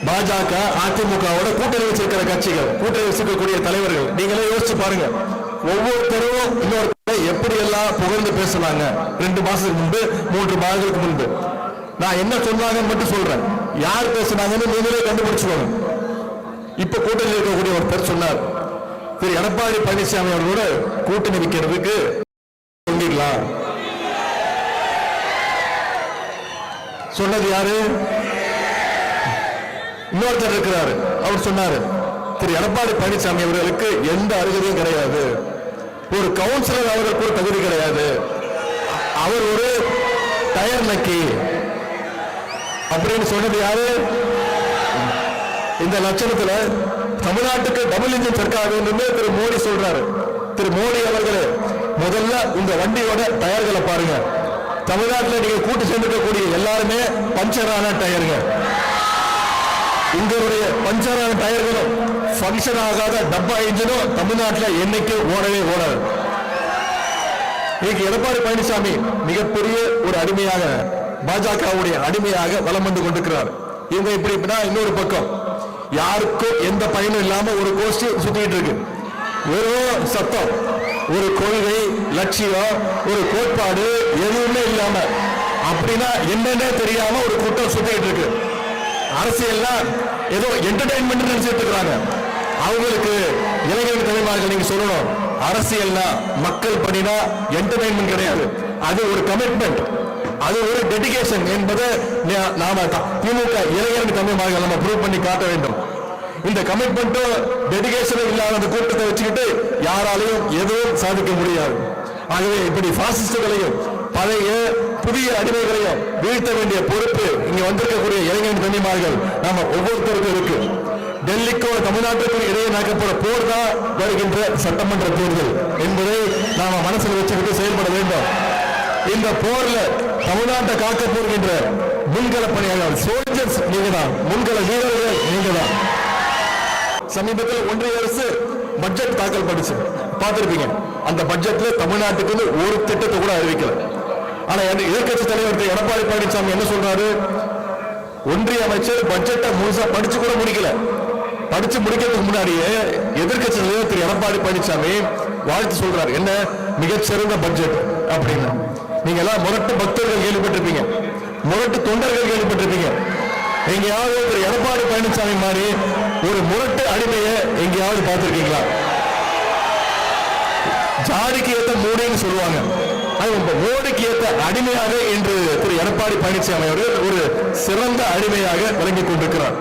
பாஜக அதிமுகவோட கூட்டணி வச்சிருக்கிற கட்சிகள், கூட்டணி வச்சிருக்கக்கூடிய தலைவர்கள், நீங்களே யோசிச்சு பாருங்க. ஒவ்வொருத்தரும் இன்னொரு எப்படி எல்லாம் புகழ்ந்து பேசுனாங்க 2 மாசத்துக்கு முன்பு, 3 மாதங்களுக்கு முன்பு. நான் என்ன சொன்னாங்கன்னு மட்டும் சொல்றேன், யார் பேசுனாங்கன்னு நீங்களே கண்டுபிடிச்சுக்கோங்க. இப்ப கூட்டணி இருக்கக்கூடிய ஒருத்தர் சொன்னார், திரு எடப்பாடி பழனிசாமி அவர்களோட கூட்டணி வைக்கிறதுக்கு சொல்லிடலாம். சொன்னது யாரு? இன்னொருத்தர் இருக்கிறாரு, அவர் சொன்னாரு, திரு எடப்பாடி பழனிசாமி அவர்களுக்கு எந்த அருகதையும் கிடையாது, ஒரு கவுன்சிலர் அவர்களுக்கு ஒரு தகுதி கிடையாது, அவர் ஒரு டயர் நக்கி அப்படின்னு சொன்னது யாரு? இந்த லட்சணத்துல தமிழ்நாட்டுக்கு டபுள் இன்ஜின் சர்க்கார் வேண்டும் திரு மோடி சொல்றாரு. திரு மோடி அவர்களே, முதல்ல இந்த வண்டியோட டயர்களை பாருங்க. தமிழ்நாட்டில் நீங்க கூட்டு சேர்ந்துக்கக்கூடிய எல்லாருமே பஞ்சரான டயருங்க. உங்களுடைய பஞ்சரான டயர்களும் பங்கன் ஆகாத டப்பா இன்ஜினும் தமிழ்நாட்டில் என்னைக்கு ஓடவே ஓடாது. இன்னைக்கு எடப்பாடி பழனிசாமி மிகப்பெரிய ஒரு அடிமையாக, பாஜகவுடைய அடிமையாக வலம் வந்து கொண்டிருக்கிறார். இவங்க இப்படி இன்னொரு பக்கம் யாருக்கும் எந்த பயனும் இல்லாம ஒரு கோஷ்டி சுத்திட்டு இருக்கு. வெறும் சத்தம், ஒரு கொள்கை, லட்சியம், ஒரு கோட்பாடு எதுவுமே இல்லாம அப்படின்னா என்னன்னே தெரியாம ஒரு கூட்டம் சுத்திட்டு இருக்கு. அரசியல்னா ஏதோ என்டர்டைன்மெண்ட் நினைச்சிட்டு இருக்காங்க. அவங்களுக்கு இளைஞர் தலைவர்கள் நீங்க சொல்லணும், அரசியல்னா மக்கள் பணினா என்டர்டைன்மெண்ட் கிடையாது, அது ஒரு கமிட்மெண்ட், அது ஒரு டெடிகேஷன் என்பதை நாம திமுக இளைஞர் தலைவர்கள் நம்ம ப்ரூவ் பண்ணி காட்ட வேண்டும். இந்த கமிட்மெண்ட்டும் டெடிகேஷனும் இல்லாத அந்த கூட்டத்தை வச்சுக்கிட்டு யாராலையும் எதுவும் சாதிக்க முடியாது. ஆகவே இப்படி பாசிஸ்டுகளையும் பழைய புதிய அடிமைகளையும் வீழ்த்த வேண்டிய பொறுப்பு இங்க வந்திருக்கக்கூடிய இளைஞர் கண்ணியமார்கள் நாம ஒவ்வொருத்தருக்கும் இருக்கு. டெல்லிக்கும் தமிழ்நாட்டுக்கும் இடையே நடக்கப்போற போர் தான் வருகின்ற சட்டமன்ற தேர்தல் என்பதை நாம மனசில் வச்சுக்கிட்டு செயல்பட வேண்டும். இந்த போர்ல தமிழ்நாட்டை காக்க போகின்ற முன்கள பணியாளர் சோல்ஜர்ஸ் நீங்க தான், முன்கள வீரர்கள் நீங்க தான். சமீபத்தில் ஒன்றிய அரசு பட்ஜெட் தாக்கல் பண்ணிச்சு, பார்த்திருப்பீங்க. அந்த பட்ஜெட்ல தமிழ்நாட்டுக்கு ஒரு திட்டத்தை கூட அறிவிக்கல. ஆனா எதிர்கட்சி தலைவர் எடப்பாடி பழனிசாமி என்ன சொல்றாரு? ஒன்றிய அமைச்சர் பட்ஜெட்டை முழுசா படிச்சு கூட முடிக்கல. படிச்சு முடிக்கிறதுக்கு முன்னாடியே எதிர்கட்சி தலைவர் திரு எடப்பாடி பழனிசாமி வாழ்த்து சொல்றாரு, என்ன மிகச்சிறந்த பட்ஜெட் அப்படின்னு. நீங்க எல்லாம் முரட்டு பக்தர்கள் கேள்விப்பட்டிருப்பீங்க, முரட்டு தொண்டர்கள் கேள்விப்பட்டிருப்பீங்க. எங்கேயாவது திரு எடப்பாடி பழனிசாமி மாதிரி ஒரு முரட்டு அடிமையை எங்கேயாவது பார்த்திருக்கீங்களா? ஜாடிக்கு ஏற்ற மோடின்னு சொல்லுவாங்க, மோடிக்கு ஏற்ற அடிமையாக இன்று திரு எடப்பாடி பழனிசாமி அவர்கள் ஒரு சிறந்த அடிமையாக விளங்கிக் கொண்டிருக்கிறார்.